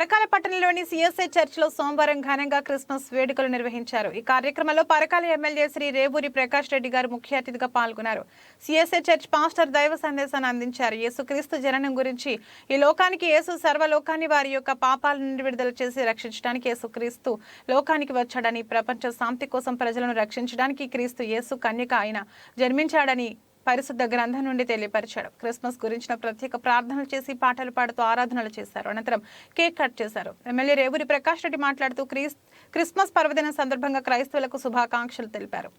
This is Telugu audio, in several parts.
పరకాల పట్టణంలోని సిఎస్ఐ చర్చిలో సోమవారం ఘనంగా క్రిస్మస్ వేడుకలు నిర్వహించారు. ఈ కార్యక్రమంలో పరకాల ఎమ్మెల్యే శ్రీ రేవూరి ప్రకాష్ రెడ్డి గారు ముఖ్య అతిథిగా పాల్గొన్నారు. సిఎస్ఐ చర్చ్ పాస్టర్ దైవ సందేశాన్ని అందించారు. యేసుక్రీస్తు జననం గురించి, ఈ లోకానికి యేసు సర్వలోకాన్ని వారి యొక్క పాపాల నుండి విడుదల చేసి రక్షించడానికి యేసుక్రీస్తు లోకానికి వచ్చాడని, ప్రపంచ శాంతి కోసం ప్రజలను రక్షించడానికి క్రీస్తు యేసు కన్యక ఆయన జన్మించాడని పరిశుద్ధ గ్రంథం నుండి తెలియపరిచాడు. క్రిస్మస్ గురించిన ప్రత్యేక ప్రార్థనలు చేసి పాటలు పాడుతూ ఆరాధనలు చేశారు. అనంతరం కేక్ కట్ చేశారు. ఎమ్మెల్యే రేవూరి ప్రకాష్ రెడ్డి మాట్లాడుతూ క్రిస్మస్ పర్వదినం సందర్భంగా క్రైస్తవులకు శుభాకాంక్షలు తెలిపారు.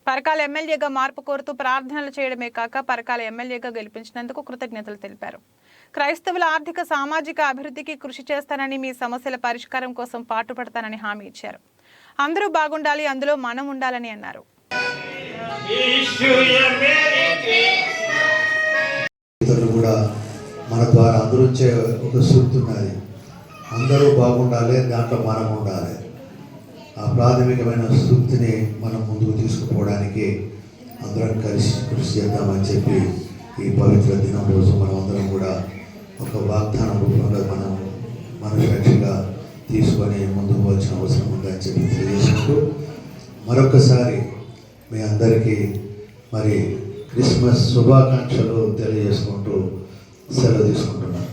పరకాల ఎమ్మెల్యేగా మార్పు కోరుతూ ప్రార్థనలు చేయడమే కాక పరకాల ఎమ్మెల్యేగా గెలిపించినందుకు కృతజ్ఞతలు తెలిపారు. క్రైస్తవుల ఆర్థిక సామాజిక అభివృద్ధికి కృషి చేస్తానని, మీ సమస్యల పరిష్కారం కోసం పాటుపడతానని హామీ ఇచ్చారు. అందరూ బాగుండాలి, అందులో మనం ఉండాలని అన్నారు. కూడా మన ద్వారా అందరొచ్చే ఒక సూక్తి ఉన్నది, అందరూ బాగుండాలి, దాంట్లో మనం ఉండాలి. ఆ ప్రాథమికమైన సూక్తిని మనం ముందుకు తీసుకుపోవడానికి అందరం కలిసి కృషి చేద్దామని చెప్పి ఈ పవిత్ర దినం రోజు మనం అందరం కూడా ఒక వాగ్దానం రూపంలో మనం మనసాక్షిగా తీసుకొని ముందుకు వచ్చిన అవసరం ఉందని చెప్పి తెలియజేసుకుంటూ మరొకసారి మీ అందరికీ మరి క్రిస్మస్ శుభాకాంక్షలు తెలియజేసుకుంటూ సెలవు తీసుకుంటున్నాను.